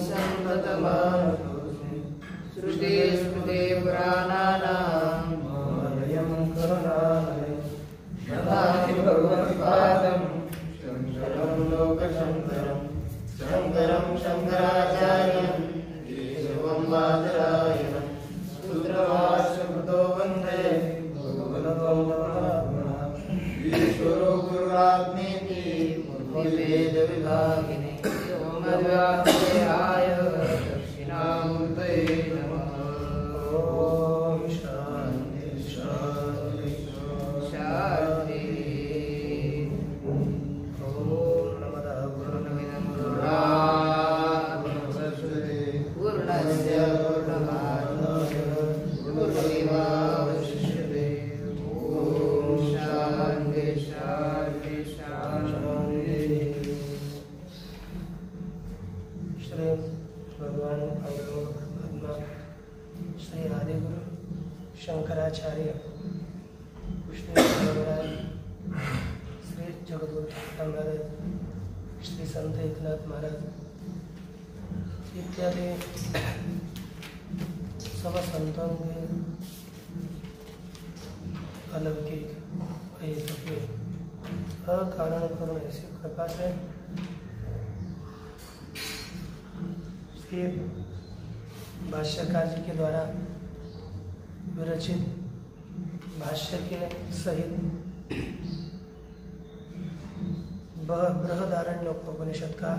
सन्ततमानतोऽस्मि श्रुतिस्मृतिपुराणानाम् आलयं करुणालयं नमामि भगवत्पादं शङ्करं लोकशङ्करं शङ्करं शङ्कराचार्यं केशवं बादरायणं सूत्रभाष्यकृतो वन्दे भगवतो ईश्वरो गुरुरात्मेति मूर्तिभेदविभागिने व्योमव्याप्तदेहाय दक्षिणामूर्तये नमः। ॐ शान्ति शान्ति शान्ति। पूर्णमदः पूर्णमिदं पूर्णात् पूर्णमुदच्यते पूर्णस्य पूर्णमादाय पूर्णमेवावशिष्यते। ॐ शान्ति शान्ति शान्ति। श्री भगवान परमात्मा श्री आदिगुरु शंकराचार्य कृष्ण महाराज श्री जगद्गुरु महाराज श्री संत एकनाथ महाराज इत्यादि सब संतों के अलौकिक अकारण करुण ऐसी कृपा से भाष्यकार जी के द्वारा विरचित भाष्य के सहित बृहदारण्यकोपनिषद का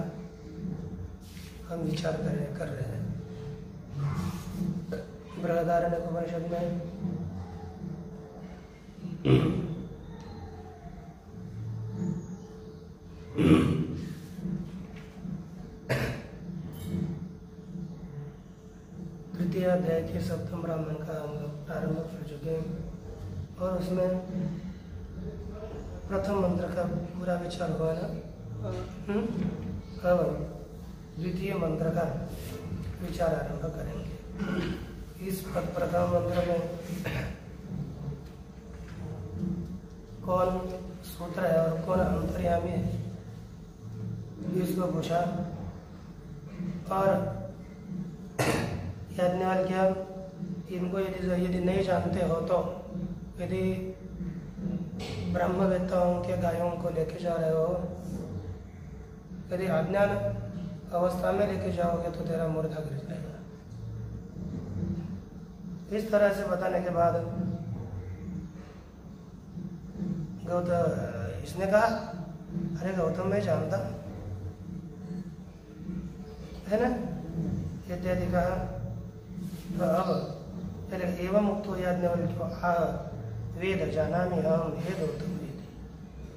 हम विचार कर रहे हैं। बृहदारण्यकोपनिषद में तृतीय अध्याय के सप्तम ब्राह्मण का हम लोग प्रारंभ कर चुके हैं और उसमें प्रथम मंत्र का पूरा विचार हुआ ना। अब द्वितीय मंत्र का विचार आरंभ करेंगे। इस प्रथम मंत्र में कौन सूत्र है और कौन अंतर्यामी है इसको पूछा और याज्ञवल्क्य इनको यदि नहीं जानते हो तो यदि ब्रह्मवेत्ताओं के गायों को लेके जा रहे हो, यदि अज्ञान अवस्था में लेके जाओगे तो तेरा मुर्दा गिर जाएगा। इस तरह से बताने के बाद इसने कहा अरे गौतम मैं जानता है ना इत्यादि कहा। तो अब पहले एवं मुक्तो याज्ञवल्क्यो आह वेद जानामि हम हे गौतम वेद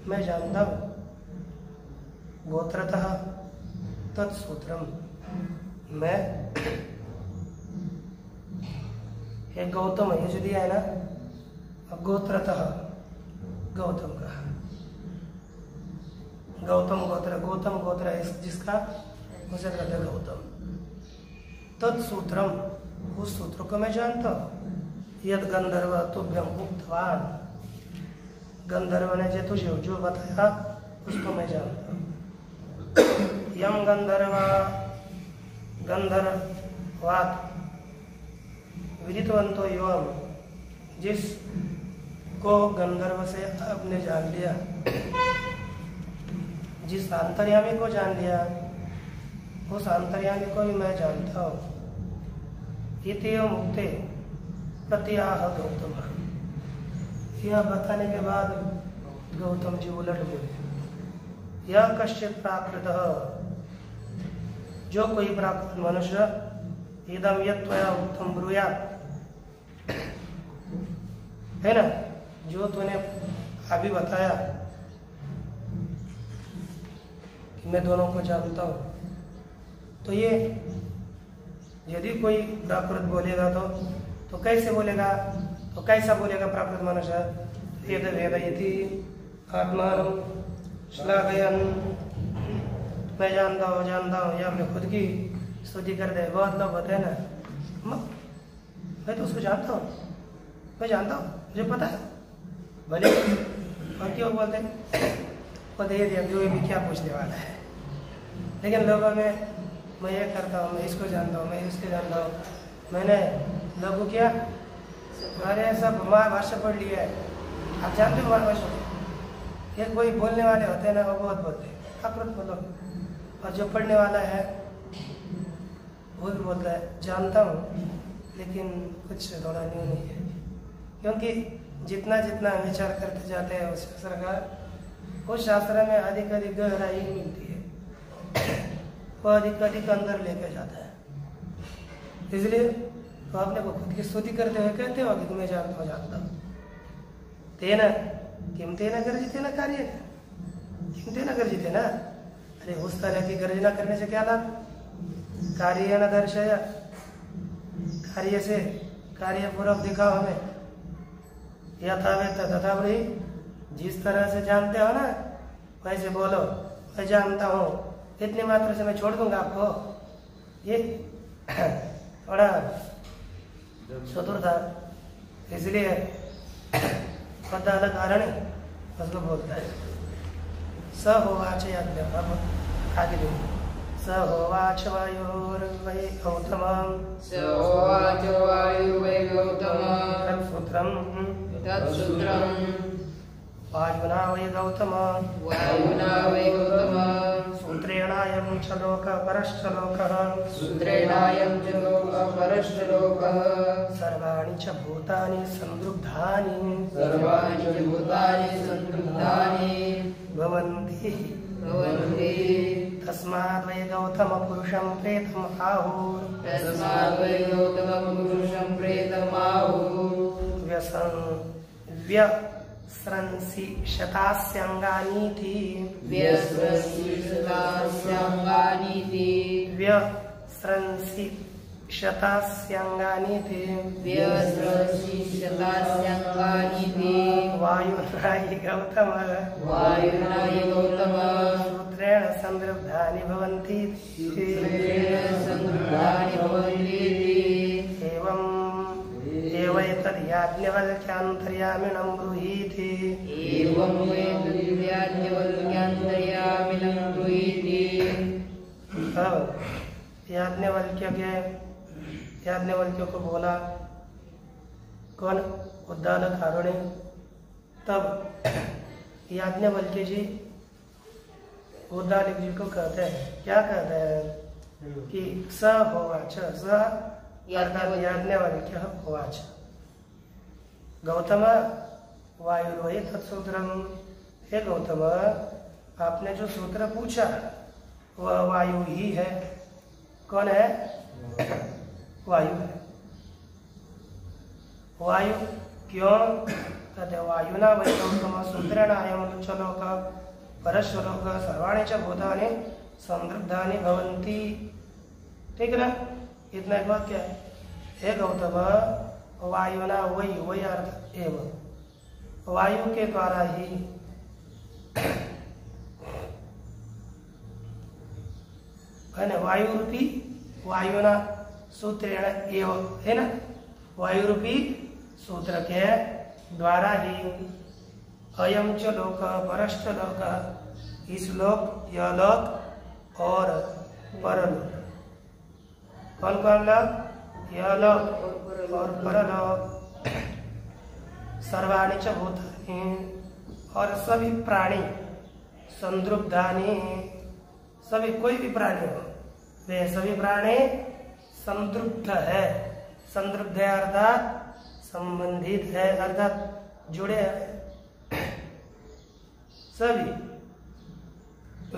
मैं जानता हूँ गोत्रतः तत्सूत्रम मैं एक गौतम ये जो दिया है ना अब गोत्रतः गौतम का गौतम गोत्र है जिसका उसे कहते हैं गौतम। तत्सूत्रम उस सूत्र को मैं जानता हूँ। यद गंधर्व तुभ्यम उक्तवान गंधर्व ने तुझे जो बताया उसको मैं जानता हूँ। यम गंधर्वात विदितवंतो एवं जिस को गंधर्व से आपने जान लिया, जिस अंतर्यामी को जान लिया उस अंतर्यामी को भी मैं जानता हूँ। इति मुक्ते प्रत्याह गौतम। यह बताने के बाद गौतम जी उलट बोले यह कश्चित प्राकृत जो कोई प्राकृत मनुष्य इदम यत्वया उत्तम ब्रूयात् है ना जो तूने अभी बताया कि मैं दोनों को जानता हूँ। तो ये यदि कोई प्राकृत बोलेगा तो कैसे बोलेगा, तो कैसा बोलेगा प्राकृत मनुष्य वेद वेदयति आत्मानं श्लाघयन् मैं जानता हूँ या अपने खुद की स्तुति कर दे। बहुत लोग होते हैं ना मैं तो उसको जानता हूँ मैं जानता हूँ मुझे पता है भले और क्यों बोलते हैं वो दे दिया जो भी क्या पूछने वाला है। लेकिन लोगों में मैं ये करता हूँ, मैं इसको जानता हूँ, मैं इसको जानता हूँ, मैंने लघु किया, अरे सब भाषा पढ़ लिया है। आप जानते हो भाषा? ये कोई बोलने वाले होते हैं ना, वो बहुत बोलते हैं, प्राकृत बोलो, और जो पढ़ने वाला है वो भी बोलता है जानता हूँ, लेकिन कुछ थोड़ा न्यू नहीं है, क्योंकि जितना जितना विचार करते जाते हैं उस शास्त्र का, उस शास्त्र में अधिक अधिक गहराई मिलती है, वो अधिक अधिक अंदर लेके जाता है। इसलिए तो अपने को खुद की स्तुति करते हुए कहते हो कि तुम्हें जानता हूँ। तेना किम तेना गर्जिते ना कार्य, किम तेना गर्जिते ना, अरे उस तरह की गर्जना करने से क्या लाभ? कार्य न दर्शय, कार्य से कार्य पूर्वक दिखाओ हमें। यथावेत तथा ब्रूहि, जिस तरह से जानते हो ना वैसे बोलो, मैं जानता हूँ, इतने मात्र से मैं छोड़ दूंगा आपको। ये थोड़ा चतुर था, इसलिए पता अलग कारण है उसको बोलता है। स होवाच याज्ञ, अब आगे देखो। स होवाच वायुर्वै गौतमं, स होवाच वायुर्वै गौतमं, तत्सूत्रं वायुना वै गौतमं, वायुना वै गौतमं, सूत्रेणायं च लोकः परश्च लोकः, सूत्रेणायं च लोकः परश्च लोकः, सर्वाणि च भूतानि संदृग्धानि, सर्वाणि च भूतानि संदृग्धानि भवन्ति। तस्माद् वै गौतम पुरुषं प्रेतम् आहुः, तस्माद् वै गौतमं पुरुषं प्रेतम् आहुः, व्यस्रंसि शतास्यङ्गानीति, व्यस्रंसि शतास्यङ्गानीति, व्यस्रंसि शतास्यङ्गानीति, व्यस्रंसि शतास्यङ्गानीति, वायुना हि गौतम, वायुना हि गौतम, सूत्रेण संदृग्धानि भवन्ति, सूत्रेण संदृग्धानि भवन्ति। एवैतद् याज्ञवल्क्यान्तर्यामिणं ब्रूहीति, एवं याज्ञवल्क्यान्तर्यामिणं ब्रूहीति। अब याज्ञवल्क्य को बोला कौन? उद्दालक कारुणी। तब याज्ञवल्क्य जी उद्दालक जी को कहते हैं, क्या कहते हैं कि स होवाच, स याज्ञवल्क्य होवाच गौतम वायुर्वै तत्सूत्रम, हे गौतम आपने जो सूत्र पूछा वह वायु ही है। कौन है? वायु है। वायु क्यों कहते? वायुना वै गौतम सूत्रेण अयं च लोकः परश्च लोकः सर्वाणि च भूतानि संदृग्धानि भवन्ति। ठीक ना? इतना एक वाक्य है। हे गौतम वायुना वही अर्थ एवं, वायु के द्वारा ही वायु रूपी, वायुना सूत्रेण एवं, है ना, वायु रूपी सूत्र के द्वारा ही अयम च लोक परश्च लोक, इस लोक, यह लोक और परलोक। कौन कौन लोक? यह लोक और परलोक। सर्वाणि च भूतानि, और सभी प्राणी, संदृग्धानि, सभी कोई भी प्राणी हो, वे सभी प्राणी संतृप्त है। संतृप्त है अर्थात संबंधित है, अर्थात जुड़े हैं सभी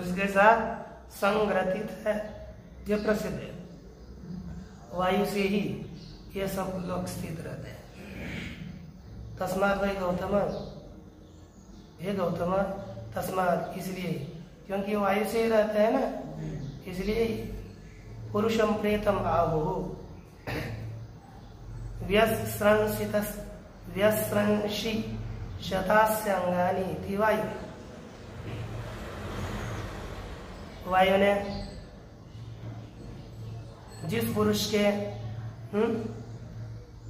उसके साथ संग्रथित है। ये प्रसिद्ध है। वायु से ही ये सब लोग स्थित रहते हैं। तस्मात् वै गौतम, हे गौतम, तस्मात् इसलिए, क्योंकि वायु से ही रहते हैं ना, इसलिए पुरुषम प्रेतम आहुः, व्यस्रंसि शतास्यंगानि इति वायु। वायु ने जिस पुरुष के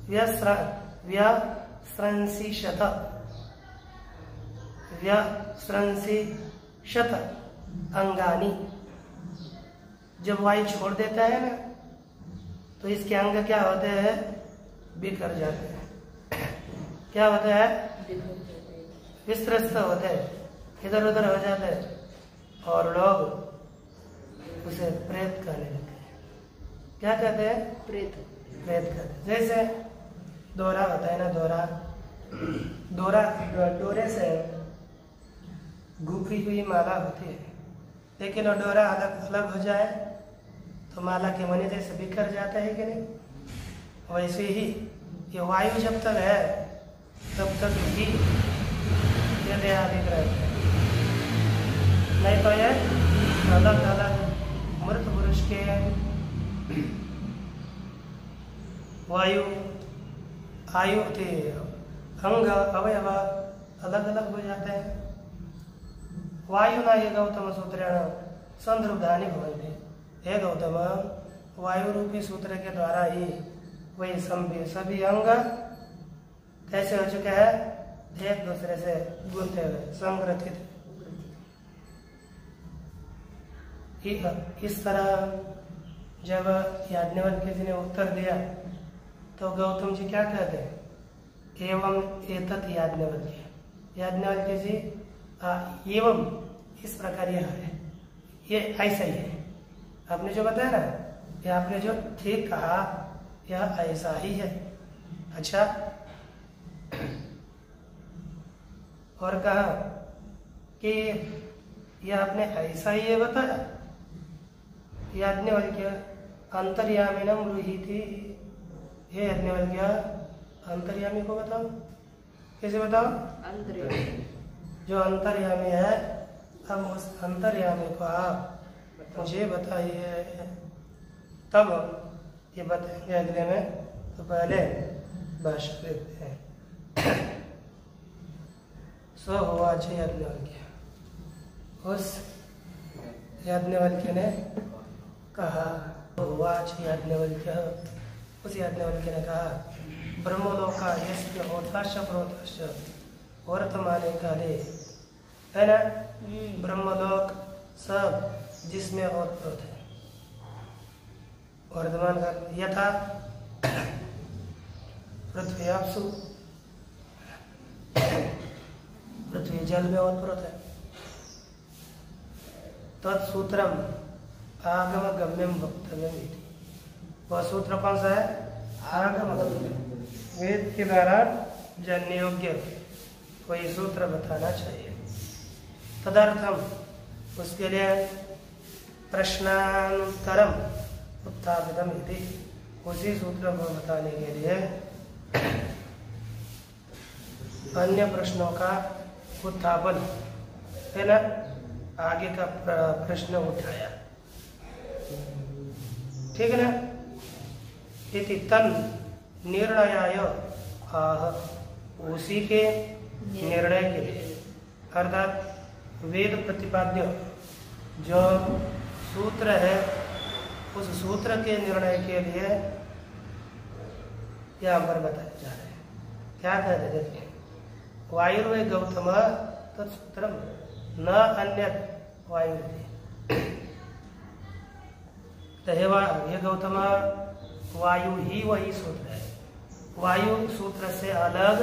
व्यस्रंसि शत अंगानि, जब वायु छोड़ देता है ना तो इसके अंग क्या होते हैं, बिखर जाते हैं। क्या होते हैं, विस्त्रस्त होते हैं, इधर उधर हो जाते हैं और लोग उसे प्रेत कहने लगते हैं। क्या कहते हैं, प्रेत कहते हैं। जैसे दोहरा होता है ना, डोरे से गुफी हुई माला होती है, लेकिन वो डोरा अलग अलग हो जाए तो माला के मनी जैसे बिखर जाता है कि नहीं, वैसे ही ये वायु जब तक है तब तक ही ये देहादिक रहते हैं, नहीं तो ये अलग अलग मृत पुरुष के वायु आयु थे अंग अवयव अलग अलग हो जाते हैं। वायु ना ये गौतम सूत्रेण संध्रुवधानी भवन्ति। हे गौतम, वायु रूपी सूत्र के द्वारा ही वही सभी अंग कैसे हो चुके हैं, एक दूसरे से गुंथे हुए संग्रथित। इस तरह जब याज्ञवल्क्य जी ने उत्तर दिया तो गौतम जी क्या कहते हैं, एवं एतत् याज्ञवल्क्य। याज्ञवल्क्य जी एवं इस प्रकार यह है, ये ऐसा ही है। आपने जो बताया ना, ये आपने जो ठीक कहा यह ऐसा ही है। अच्छा, और कहा कि यह आपने ऐसा ही है बताया। याज्ञवल्क्य अंतर्यामिनम ब्रूहीति। हे याज्ञवल्क्य, अंतर्यामी को बताओ। कैसे बताओ, अंतर्यामी। जो अंतर्यामी है, अब उस अंतर्यामी को आप मुझे बताइए, तब ये बताएंगे अगले में। तो पहले भाष्य देखते हैं। सो हुआ याज्ञवल्क्य। उस याज्ञवल्क्य ने कहा, हुआ याज्ञवल्क्य, उस याज्ञवल्क्य ने कहा, ब्रह्मलोका यस्य होताश्च प्रोताश्च वर्तमाने काले, है ना, ब्रह्मलोक सब जिसमें ओतप्रोत है वर्तमान काल, यथा पृथ्वी आपसु, पृथ्वी जल में ओतप्रोत है। तत्सूत्रम आगम गम्यम वक्तव्यम इति। वह सूत्र कौन सा है, आगम गम्यम, वेद के द्वारा जानने योग्य कोई सूत्र बताना चाहिए। तदर्थम, उसके लिए प्रश्नानुत्तरम उत्थापितम इति, उसी सूत्र को बताने के लिए अन्य प्रश्नों का उत्थापन, है ना, आगे का प्रश्न उठाया। ठीक है ना। इति तन निर्णयाय आह, उसी के निर्णय के लिए, अर्थात वेद प्रतिपाद्य जो सूत्र है उस सूत्र के निर्णय के लिए यहाँ पर बताए जा रहे हैं। क्या कहते, देखिए, वायुर्वे गौतम तत्सूत्रम न अन्यत् वायु। ये गौतम, वायु ही वही सूत्र है, वायु सूत्र से अलग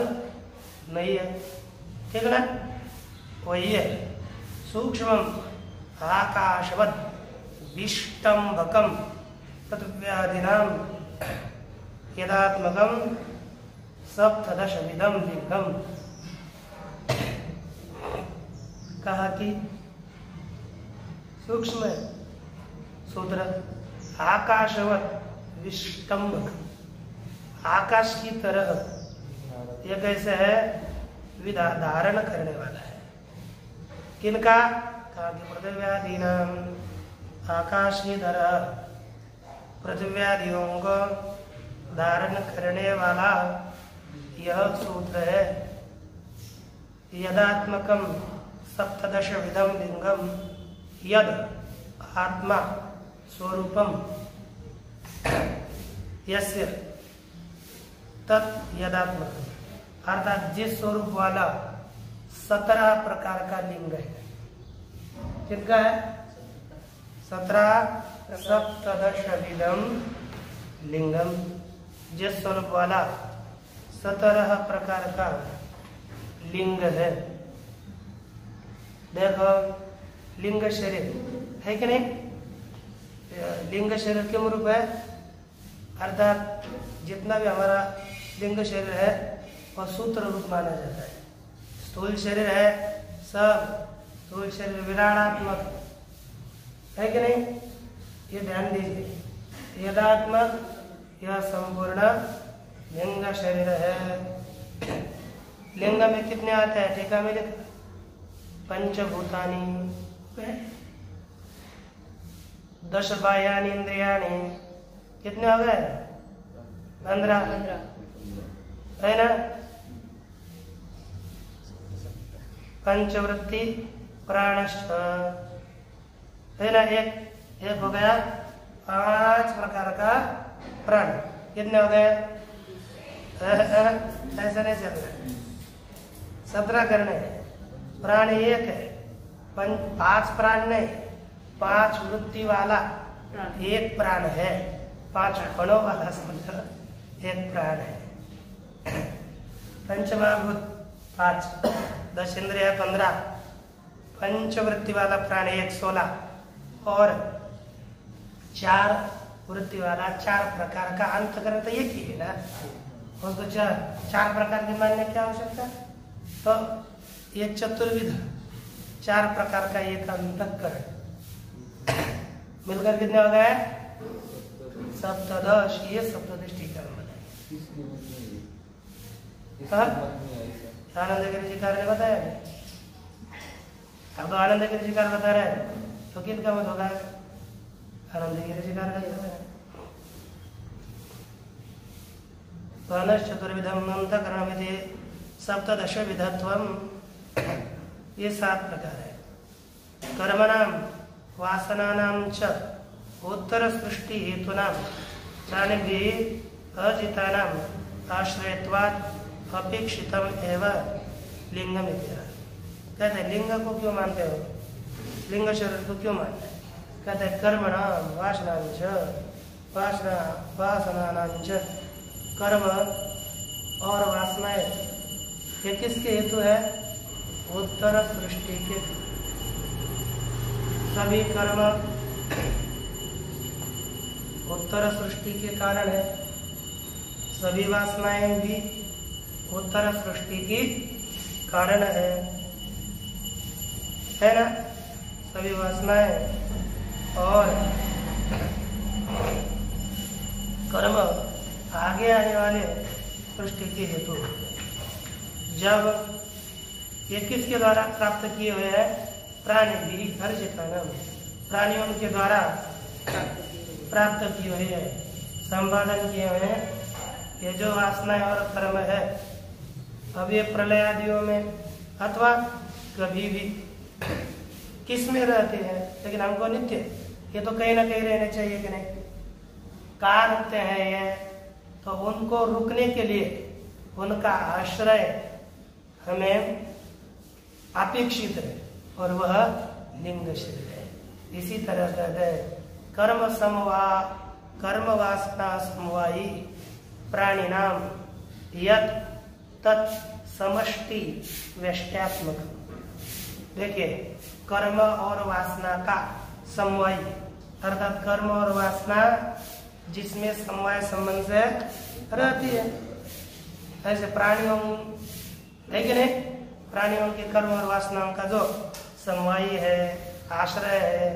नहीं है। ठीक है ना, वही है। सूक्ष्म आकाशवत् विष्टम्भकम पृथिव्यादिनां यदात्मकं सप्तदशविधं लिंगम। कहा कि सूक्ष्म सूत्र आकाशवत् विष्टम्भक, आकाश की तरह यह कैसे है, विधा धारण करने वाला है। किनका, कहा कि पृथिव्यादीनां, आकाश की तरह पृथिव्यादियों को धारण करने वाला यह सूत्र है। यदात्मकम सप्तदश विधम लिंगम, यद आत्मा स्वरूपम यस्य तत् यदात्मकम, अर्थात जिस स्वरूप वाला 17 प्रकार का लिंग है। किनका है, 17 सप्तदश विधम लिंगम, जिस स्वरूप वाला 17 प्रकार का लिंग है। देखो लिंग शरीर है कि नहीं, लिंग शरीर किम रूप है, अर्थात जितना भी हमारा लिंग शरीर है वह सूत्र रूप माना जाता है। स्थूल शरीर है सब, स्थूल शरीर विराटात्मक है कि नहीं, ये ध्यान दीजिए। यदात्मक यह संपूर्ण लिंग शरीर है। लिंग में कितने आते हैं, टीका में लिखा पंचभूतानि, 10 बाह्यानि इंद्रियाणि, कितने हो गए 15 है ना। पंचवृत्ति प्राणश्च है ना, एक हो गया। 5 प्रकार का प्राण, कितने हो गए, ऐसा नहीं चल रहा, 17 करने। प्राण एक है, 5 प्राण नहीं, 5 वृत्ति वाला एक प्राण है, 5 कणों वाला समझो एक प्राण है। पंचमहाभूत 5, 10 इंद्रिय 15, पंचवृत्ति वाला प्राण 1 16, और 4 वृत्ति वाला 4 प्रकार का अंतःकरण तो एक ही है ना, उसको 4 प्रकार के मानने की आवश्यकता। तो ये चतुर्विध 4 प्रकार का एक अंतःकरण मिलकर कितने हो गए, सप्तदश। ये सप्तदृष्टिकरण बताए आनंद गिरी जी ने बताया। अब तो आनंद गिरी जी बता रहे हैं, तो किनका मत होगा, आनंद गिरी जी का। चतुर्विधम अंतःकरणमिति सप्तदश विधत्वम, ये 7 प्रकार है। कर्मणाम वासनानां च उत्तर सृष्टि हेतुनां प्राणिभिः अजितानां आश्रयत्वात् अपेक्षितम एवं लिंगम इत्यर्थ। कहते हैं लिंग को क्यों मानते हो, लिंग शरीर को क्यों मानते हैं, कहते हैं कर्मणाम वासनानां च, कर्म और वासनाएं ये किसके हेतु है, उत्तर सृष्टि के। सभी कर्म उत्तर सृष्टि के कारण है, सभी वासनाएं भी उत्तर सृष्टि की कारण है ना। सभी वासनाएं और कर्म आगे आने वाले सृष्टि के हेतु। जब ये किसके द्वारा प्राप्त किए हुए हैं, प्राणी भी अर्जितानाम, प्राणियों के द्वारा प्राप्त किए हुए हैं, संपादन किए हुए हैं। ये जो वासनाएं और कर्म है, अब ये प्रलय आदियों में अथवा कभी भी किस में रहते हैं, लेकिन हमको नित्य ये तो कहीं ना कहीं रहने चाहिए कि नहीं। कहाँ रुकते हैं ये, तो उनको रुकने के लिए उनका आश्रय हमें अपेक्षित है, और वह लिंग शरीर है। इसी तरह कहते हैं कर्म वासना समवायी प्राणिनाम यत् तत् समष्टि व्यष्ट्यात्मक। देखिए कर्म और वासना का समवायी, अर्थात कर्म और वासना जिसमें समवाय संबंध से रहती है, ऐसे प्राणियों है कि नहीं, प्राणियों के कर्म और वासनाओं का जो समवायी है, आश्रय है,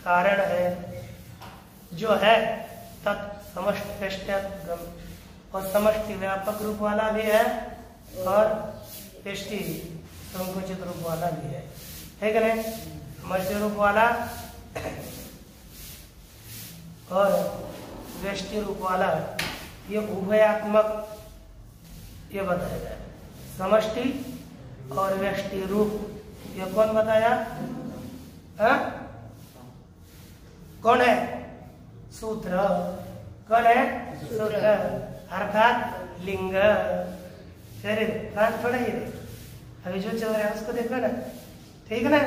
कारण है, जो है तत् समष्टि, और समष्टि व्यापक रूप वाला भी है और व्यष्टि संकुचित रूप वाला भी है कि नहीं। समष्टि रूप वाला और व्यष्टि रूप वाला, ये उभयात्मक ये बताया जाए। समष्टि और व्यष्टि रूप ये कौन बताया, कौन है, सूत्र। कौन है, सूत्र, अर्थात लिंग शरीर, प्राण थोड़ा ही अभी जो चल रहा है उसको देखो ना, ठीक है ना।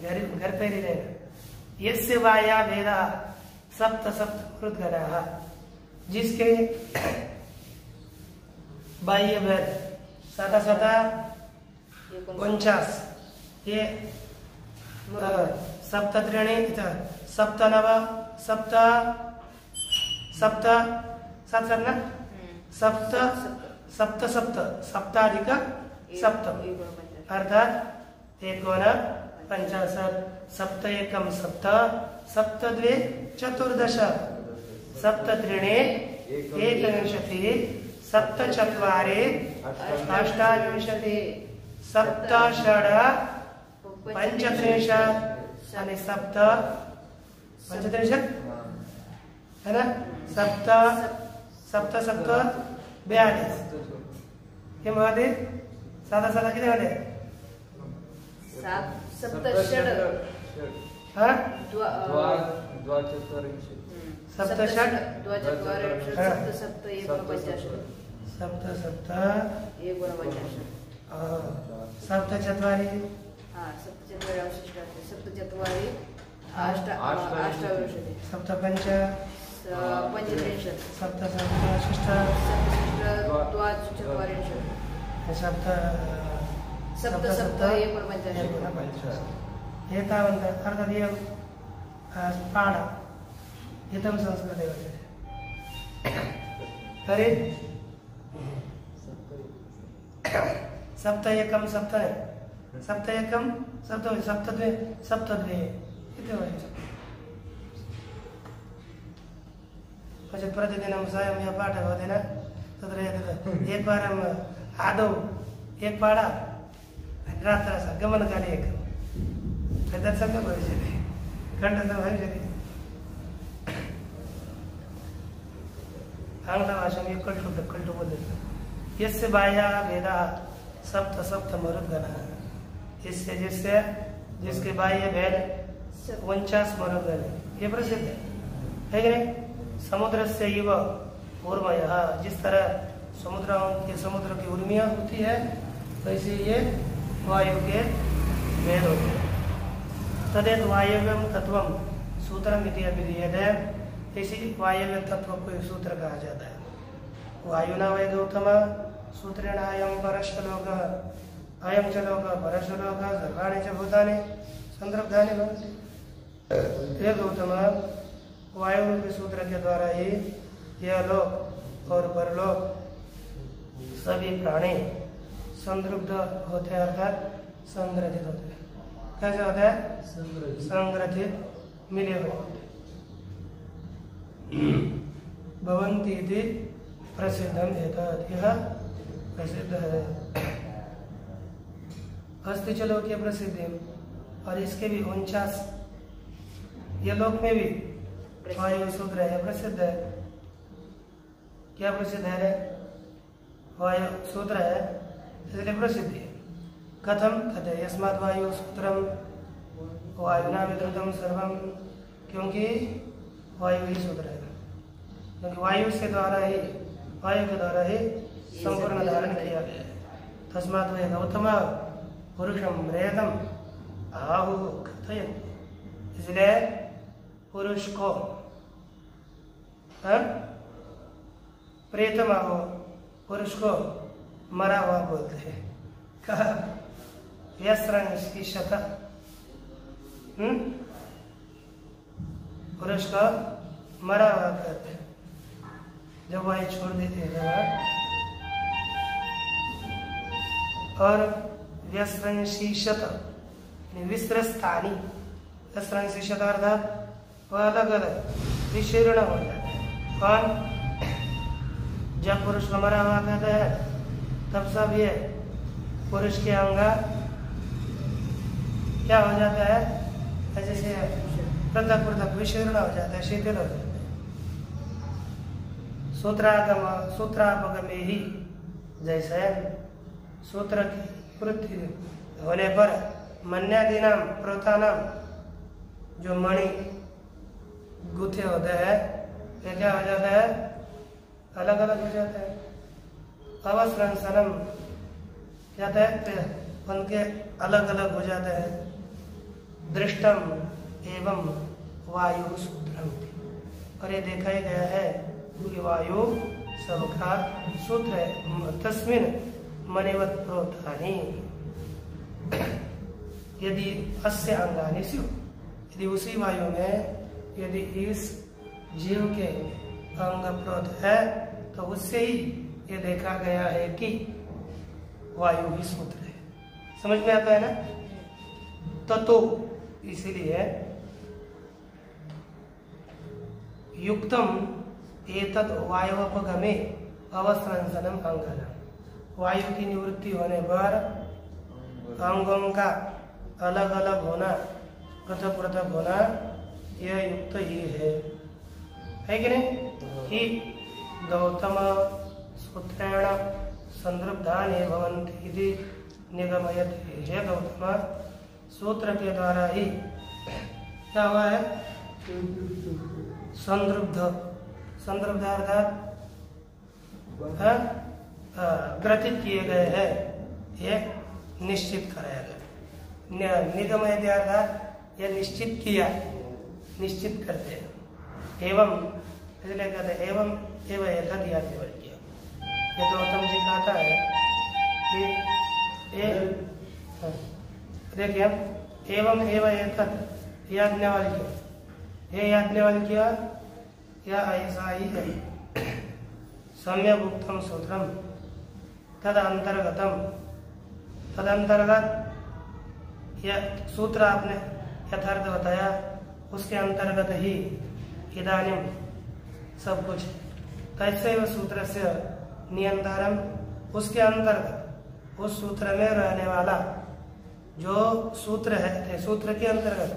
घर पे ही रहेगा। यस्य वाया वेदा सप्त सप्त मृदगणा, जिसके बाह्य भेद सदा सदा 49, ये सप्त त्रीणि सप्त नव सप्त सप्त सात न सप्त सप्त सप्त सप्ताधिक सप्तम अर्थात 51 सप्त एकम सप्त सप्त द्वे 14 सप्त त्रीणि एकविंशति सप्त चत्वारि अष्टाविंशति सप्त षड् पंचत्रिंशत् आणि सप्त पंचत्रिंशत् है ना, सप्त सप्त सप्त 42 हे मध्ये साधा साधा किती मध्ये सप्त षड् हा सप्त षड् द्वाचत्वारिंशत् सप्त सप्त एकोनपंचाशत् सप्त सप्त एकोनपंचाशत् सप्त चत्वारि सप्त चत्वारि अवशिष्टानि सप्त चत्वारि अष्टाविंशति सप्त पंच पंचत्रिंशत् सप्त सप्त षष्ठ द्वाचत्वारिंशत् सप्त सप्त सप्त एकोनपंचाशत् एतावन्तः अर्थात् इयं पाठ इदं संस्कृते वर्तते। तर्हि सप्त एकं सप्त सप्त एकं सप्त सप्तद्वे सप्तद्वे इति वदति। क्वचित् प्रतिदिनं सायं यः पाठः भवति न तत्र एतत् एकवारम् आदौ एक पाठ रात्र गमनकाले एकं तत् सम्यक् भविष्यति, खण्डनं भविष्यति। आङ्ग्लभाषायां ये कल्टु वदति यस्य बाह्यः वेदः सप्त सप्त मरुद्गणः, इससे जिससे जिसके बाह्य भेद 49 मरुद्गण, ये प्रसिद्ध है कि नहीं। समुद्र से युव उर्मयः, जिस तरह समुद्र की उर्मियाँ होती है वैसे ये वायु के भेद होते हैं। तदेत वायव्यम तत्वम सूत्रम इति अभिधीयते, इसी वायव्य तत्व को सूत्र कहा जाता है। वायुना वै गौतम सूत्रेण अयं परश्लोकः, अयं च लोकः परश्लोकः सर्वाणि च भूतानि संरब्धानि भवन्ति। हे गौतम, वायु रूपी सूत्र के द्वारा ही यह लोक और परलोक सभी प्राणी संतृप्त होते हैं, अर्थात संग्रहित होते हैं। कैसे होते हैं? संग्रहित मिले हुए होते भवन्ति इति प्रसिद्धम एतत्, यह प्रसिद्ध है। अस्ति च लोके प्रसिद्धि, और इसके भी 49 ये लोक में भी वायु सूत्र है, प्रसिद्ध है। क्या प्रसिद्ध है? वायु सूत्र है, इसलिए प्रसिद्धि है। कथम कहते यस्मात् वायु सूत्रम वायुना विद्रुतम सर्वम, क्योंकि वायु ही सूत्र है, क्योंकि वायु के द्वारा ही संपूर्ण धारण किया गया है। तस्मात् वै गौतम पुरुषम रेतम आहु कथयन्, इसलिए पुरुष को प्रेतम आहो, पुरुष को मरा हुआ बोलते हैं। कहा व्यस्रंशिषत, पुरुष को मरा हुआ कहते हैं जब वायु छोड़ देते हैं। और व्यस्रंशिषत विस्त्रस्थानी, व्यस्रंशिषत अर्थात वह अलग अलग विशीर्ण हो जाता है। कौन? जब पुरुष को मरा हुआ कहते हैं तब सब ये पुरुष के अंग क्या हो जाता है? जैसे पृथक पृथक विशीर्ण हो जाता है, शिथिल हो जाता है। सूत्रापगमे ही, जैसे सूत्र की वृद्धि होने पर मन्यादीनाम प्रोतानाम, जो मणि गुथे होते हैं ये क्या हो जाता है? अलग अलग हो जाता है। अवस्रंसनम जाता है, उनके अलग अलग हो जाते हैं। दृष्टम एवं वायु सूत्रम। और ये देखा ही गया है कि वायु सबका सूत्र है। तस्मिन मणिवत प्रोतानि यदि अस्य अंगानि स्यु, यदि उसी वायु में यदि इस जीव के अंग प्रोत है तो उससे ही ये देखा गया है कि वायु ही सूत्र है। समझ में आता है ना? तो इसीलिए युक्तम एतद वायुपगमे अवस्रंसनम अंगनम, वायु की निवृत्ति होने पर अंगों का अलग अलग होना, पृथक पृथक होना, यह युक्त ही है कि नहीं? ही गौतम सूत्रेण संदर्भानि भवन्ति इति निगमयति। हे गौतम, सूत्र के द्वारा ही क्या हुआ है? संदर्भ, संदर्भ अर्थात ग्रथित किए गए हैं, ये निश्चित कराया गया। निगमयति अर्थात यह निश्चित किया, निश्चित करते हैं। एवं इसलिए कहते हैं एवं एवं एतद याज्ञवल्क्य। ये गौतम जी कहता है कि देखिए एवं एवं एतद याज्ञवल्क्य, हे याज्ञवल्क्य, यह ऐसा ही है। सम्यक उक्तम सूत्रम तद अंतर्गतम, तद अंतर्गत यह सूत्र आपने यथार्थ बताया, उसके अंतर्गत ही इदानीम सब कुछ। तैसेव सूत्र से नियंत्रम, उसके अंतर्गत उस सूत्र में रहने वाला जो सूत्र है, सूत्र के अंतर्गत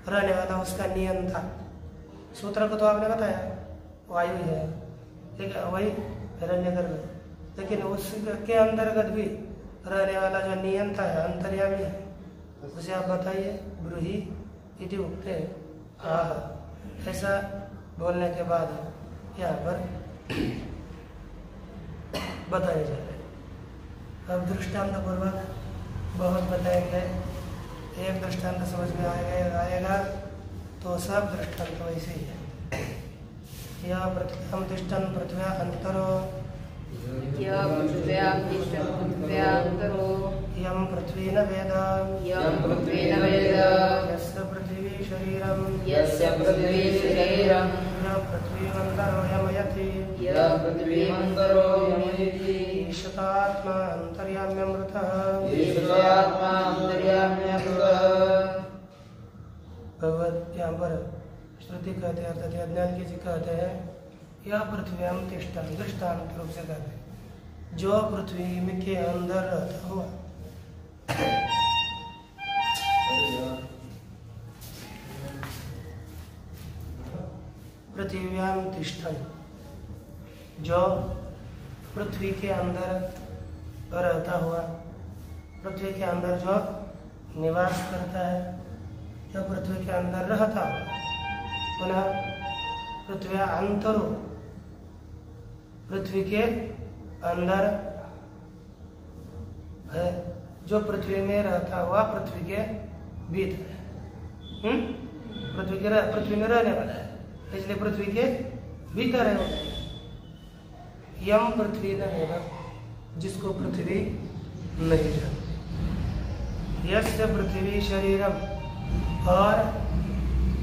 रहने वाला उसका नियंता। सूत्र को तो आपने बताया वायु है, लेकिन वही हिरण्यगर्भ, लेकिन उसके अंतर्गत भी रहने वाला जो नियंता है, अंतर्यामी है, उसे आप बताइए। ब्रूहि इति उक्ते आह, ऐसा बोलने के बाद यहाँ पर बताया जा रहा है। अब दृष्टांत पूर्वक बहुत बताएंगे, एक दृष्टांत समझ में आएगा तो सब दृष्टांत वैसे ही है। यह पृथ्व्यां तिष्ठन् पृथ्व्या अन्तरो, यः पृथिव्यां तिष्ठन् पृथिव्या अन्तरो, यं पृथ्वी न वेद, यं पृथ्वी न वेद, यस्य पृथिवी शरीरं, यस्य पृथिवी शरीरं, यः पृथ्वीमन्तरो यमयति, यः पृथ्वीमन्तरो यमयति, ईशतात्मा अन्तर्याम्यमृतः, ईश्वरात्मा अन्तर्याम्यमृतः। भगवत यहाँ पर श्रुति कहते हैं, अर्थात अज्ञान की जी कहते हैं, यह पृथ्व्यां तिष्ठन्, दृष्टांत रूप से कहते हैं, जो पृथ्वी में के अंदर रहता हुआ। पृथ्व्यां तिष्ठन्, जो पृथ्वी के अंदर रहता हुआ, पृथ्वी के अंदर जो निवास करता है, जो पृथ्वी के अंदर रहता हुआ। पुनः पृथ्वी अंतरो, पृथ्वी के अंदर है, जो पृथ्वी में रहता हुआ पृथ्वी के भीतर है। पृथ्वी में रहने वाला है, इसलिए पृथ्वी के भीतर है। यम पृथ्वी न होगा, जिसको पृथ्वी नहीं जानती। यस्य पृथ्वी शरीरम, और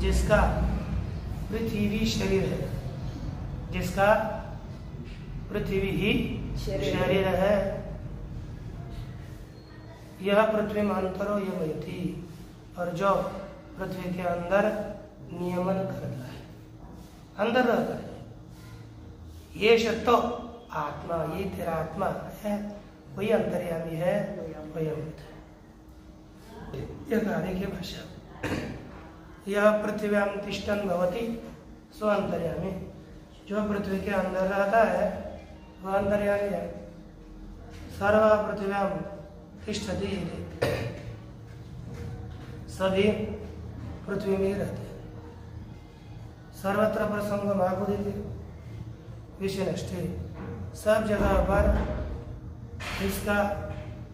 जिसका पृथ्वी शरीर है, जिसका पृथ्वी ही शरीर है। यह पृथ्वी में अंतरो यमयति, और जो पृथ्वी के अंदर नियमन करता है, अंदर रहता है। ये शतो आत्मा, ये तेरा आत्मा है, वही अंतर्यामी है, वही अमृत है। यह गाने की भाषा। यह पृथ्व्यां तिष्ठन् भवति सो अंतर्यामी, जो पृथ्वी के अंदर रहता है वह अंतर्यामी है। सर्व पृथ्व्यां तिष्ठति, सभी पृथ्वी में ही रहते हैं। सर्वत्र प्रसंग मागुदिति विषयनष्टि, सब जगह पर इसका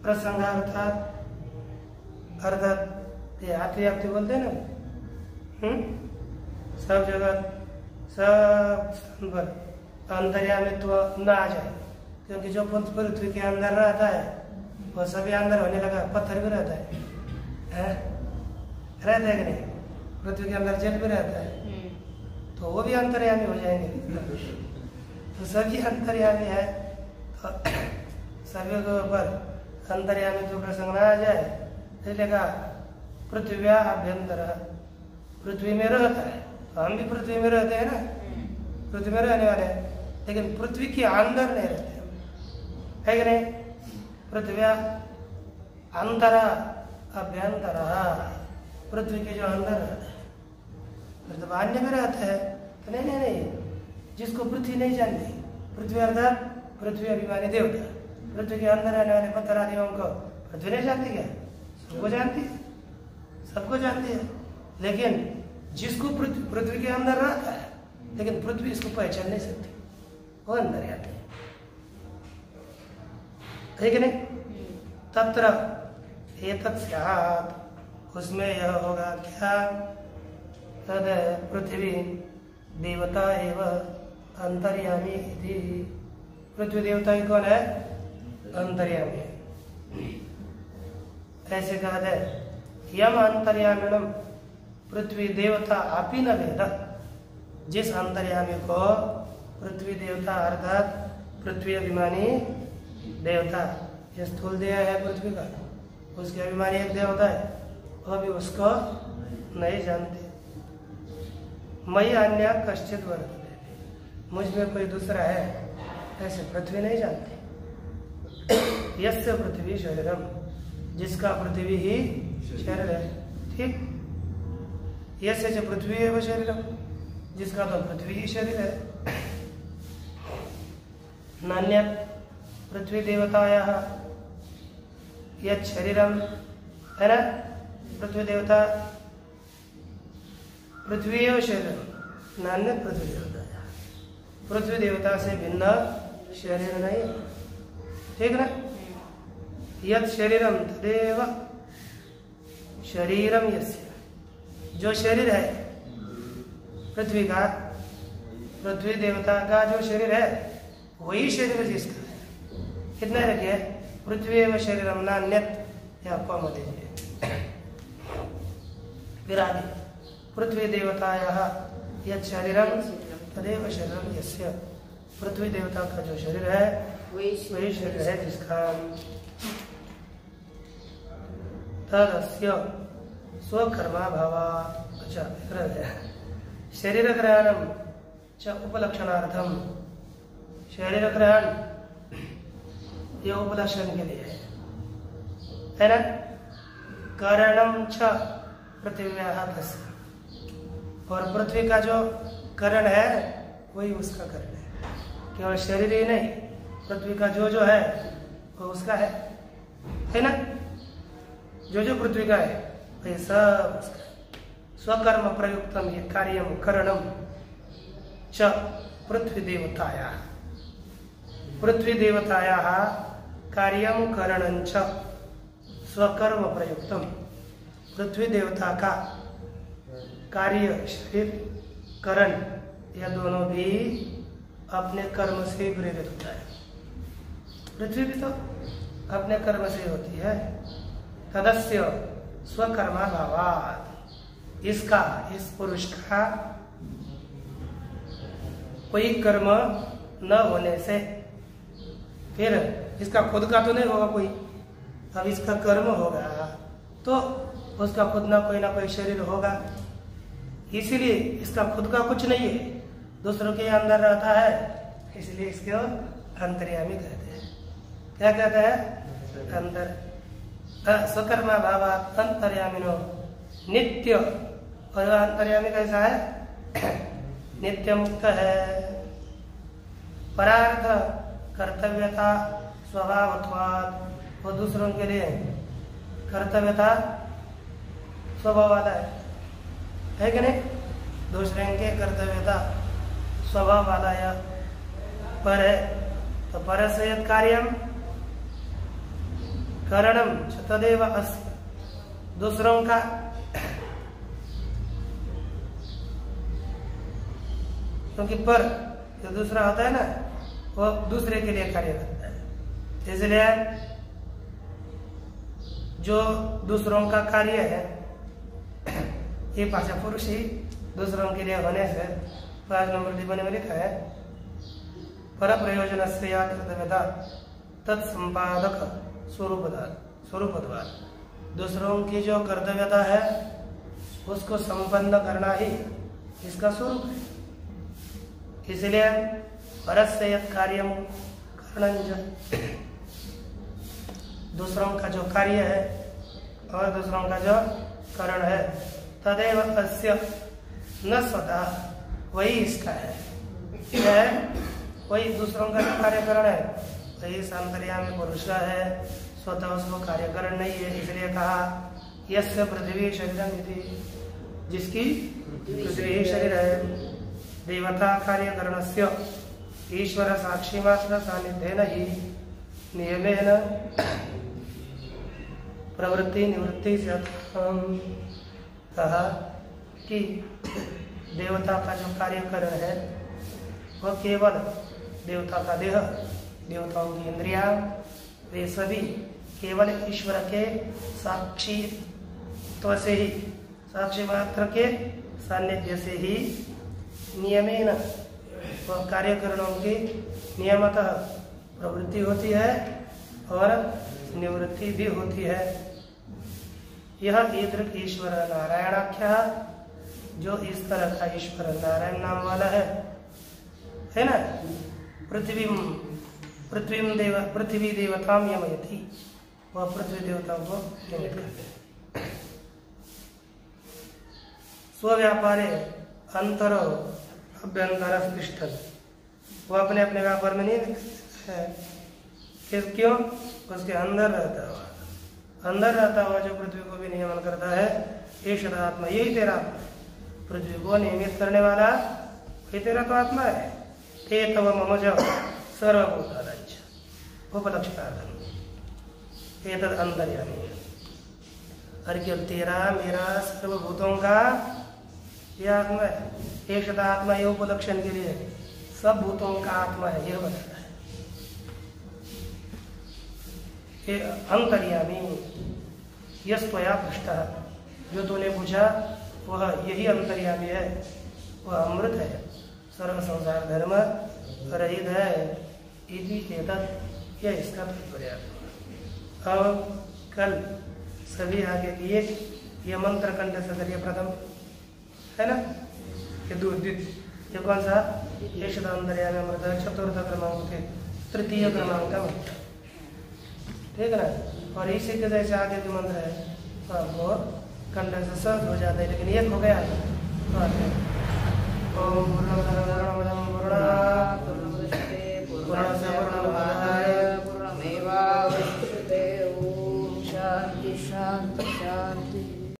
प्रसंग अर्थात ये आत्मव्याप्ति बोलते हैं ना। सब जगह सब स्थान पर अंतर्यामित्व न आ जाए, क्योंकि जो पृथ्वी के अंदर रहता है वो सभी अंदर होने लगा। पत्थर भी रहता है, रहता है कि नहीं? पृथ्वी के अंदर जल भी रहता है, तो वो भी अंतर्यामी हो जाएंगे। तो सभी अंतर्यामी है, तो सभी के ऊपर अंतर्यामी तो प्रसंग आ जाए, इसलिए कहा पृथ्व्या अभ्यंतर, पृथ्वी में रहता है। तो हम भी पृथ्वी में रहते हैं ना, पृथ्वी में रहने वाले हैं, लेकिन पृथ्वी के अंदर नहीं रहते है कि नहीं? पृथ्व्या अंतरा अभ्यंतर, पृथ्वी के जो अंदर रहता है, मतलब अन्य में रहता है। तो नहीं, जिसको पृथ्वी नहीं जानती, पृथ्वी अर्थात पृथ्वी अभिमानी देवता, पृथ्वी के अंदर रहने वाले पत्थर आदियों को पृथ्वी नहीं जानती क्या? सबको जानती है, सबको जानती है। लेकिन जिसको पृथ्वी के अंदर रहता है, लेकिन पृथ्वी इसको पहचान नहीं सकती, वो अंदर आती है कि नहीं? तत्र एतत् स्यात्, उसमें यह होगा क्या? तद पृथ्वी देवता एवं अंतर्यामी इति। पृथ्वी देवता ही कौन है? अंतर्यामी। ऐसे कहा है यम अंतर्यामिणम पृथ्वी देवता अपि न वेद, जिस अंतर्यामी को पृथ्वी देवता अर्थात पृथ्वी अभिमानी देवता, ये स्थूल देह है पृथ्वी का, उसके अभिमानी एक देवता है, वह भी उसको नहीं जानते। मई अन्य कश्चित वर्तते, मुझ में कोई दूसरा है ऐसे पृथ्वी नहीं जानती। यस्य पृथ्वी शरीरम, जिसका पृथ्वी ही शरीर है, ठीक? यस्य च पृथ्वी एव शरीरम, जिसका तो पृथ्वी ही शरीर है। नान्य पृथ्वी देवताया यत् शरीरम, है ना? पृथ्वी देवता पृथ्वी एव शरीरम, नान्य पृथ्वी देवता, पृथ्वी देवता से भिन्न शरीर नहीं, ठीक ना? यत् शरीरम तदेव शरीरम यस्य, जो शरीर है पृथ्वी का, पृथ्वी देवता का जो शरीर है वही शरीर जिसका है। कितना रखे? पृथ्वी एवं शरीरम नान्यत, या कौन दीजिए। फिर आगे पृथ्वी देवतायाः यत् शरीरम तदेव शरीरम यस्य, पृथ्वी देवता का जो शरीर है वही शरीर है जिसका। तदस्य स्वकर्मा भावात्, अच्छा शरीर ग्रहणम च उपलक्षणार्थम, शरीर ग्रहण ये उपलक्षण के लिए है ना? करणम च पृथ्व्याः तस्य, और पृथ्वी का जो करण है वही उसका करण है, केवल शरीर ही नहीं, पृथ्वी का जो है वो उसका है ना? जो पृथ्वी का है वही सब उसका। स्वकर्म प्रयुक्तम ये कार्यम करणम च पृथ्वी देवतायाः, पृथ्वी देवतायाः कार्यम करणं च स्वकर्म प्रयुक्तम, पृथ्वी देवता का कार्य शरीर करण यह दोनों भी अपने कर्म से प्रेरित होता है। पृथ्वी भी तो अपने कर्म से होती है। तदस्य स्वकर्मा भावात्, इसका, इस पुरुष का कोई कर्म न होने से, फिर इसका खुद का तो नहीं होगा कोई, अब इसका कर्म होगा तो उसका खुद ना कोई शरीर होगा, इसीलिए इसका खुद का कुछ नहीं है, दूसरों के अंदर रहता है, इसलिए इसको अंतर्यामी कहते हैं। क्या कहते हैं? अंतर। स्वकर्मा भावात् अंतर्यामिनो नित्य, और अंतर्यामी कैसा है? नित्य मुक्त है। परार्थ कर्तव्यता स्वभावत्वात्, वो दूसरों के लिए कर्तव्यता स्वभाव वाला है कि नहीं? दूसरे के कर्तव्यता स्वभाव वाला या पर है, तो पर से यत् कार्यम करणम तदेव अस्य, दूसरों का क्योंकि पर जो दूसरा होता है ना वो दूसरे के लिए कार्य करता है। इसलिए जो दूसरों का कार्य है ये भाषा पुरुष ही दूसरों के लिए होने से 5 नंबर टिप्पणी में लिखा है पर प्रयोजन से या कर्तव्यता तत्संपादक स्वरूपद्वार। दूसरों की जो कर्तव्यता है उसको संपन्न करना ही इसका स्वरूप है। इसलिए परस्य यत् कार्यम करणं दूसरों का जो कार्य है और दूसरों का जो करण है तदेव अस्य न स्वतः वही इसका है। वही दूसरों का जो कार्यकरण है वही अंतर्यामी पुरुष का है, स्वतः उसको कार्यकरण नहीं है। इसलिए कहा यस्य पृथ्वी शरीरम इति, जिसकी पृथ्वी ही शरीर है। देवता कार्यकरणस्य ईश्वर साक्षी मात्र सानिध्येन ही नियमेन प्रवृत्ति निवृत्ति से कहा कि देवता का जो कार्यकरण है वह केवल देवता का देह, देवताओं की इंद्रियां, वे सभी केवल ईश्वर के साक्षीत्व से ही, साक्षी मात्र के सानिध्य से ही नियमेन वह कार्यकरणों की नियमतः प्रवृत्ति होती है और निवृत्ति भी होती है। यह ईदृक ईश्वर नारायणाख्या, जो इस तरह का ईश्वर नारायण नाम वाला है ना। पृथ्वी देवताम यमयति, वह पृथ्वी देवताओं को नियमित करते हैं। स्वव्यापारे अंतर अभ्यंतर तिष्ठन्, वो अपने अपने व्यापार में नहीं है। क्यों? उसके अंदर रहता हुआ, अंदर रहता हुआ जो पृथ्वी को भी नियमन करता है, ईश आत्मा, यही तेरा पृथ्वी को नियमित करने वाला ये तेरा तो आत्मा है। ते तव ममज सर्वभूतानांच उपलक्षणार्थम एतद् अंतर्यामी। और केवल तेरा मेरा सर्वभूतों का यह आत्मा है। एक आत्मा ये उपलक्षण के लिए सब भूतों का आत्मा है, यह बताता है। अंतर्यामी यस्त्वया पृष्ठः, जो तूने पूछा वह यही अंतर्यामी है, वह अमृत है, सर्व संसार धर्म रहित है। इति एतत्, यह इसका तात्पर्य। अब कल सभी आगे किए ये मंत्र कंठ से करिए। प्रथम है ना, ये ये कौन सा? अंतर्यामी अमृत, चतुर्थ क्रमांक थे, तृतीय क्रमांक का मंत्र, ठीक है ना। और इसी के जैसे आगे जो मंत्र है वो कंठ से सहज हो जाता है, लेकिन एक हो गया ओम पूर्णमेवावशिष्यते। ओम शांति शांति शांति।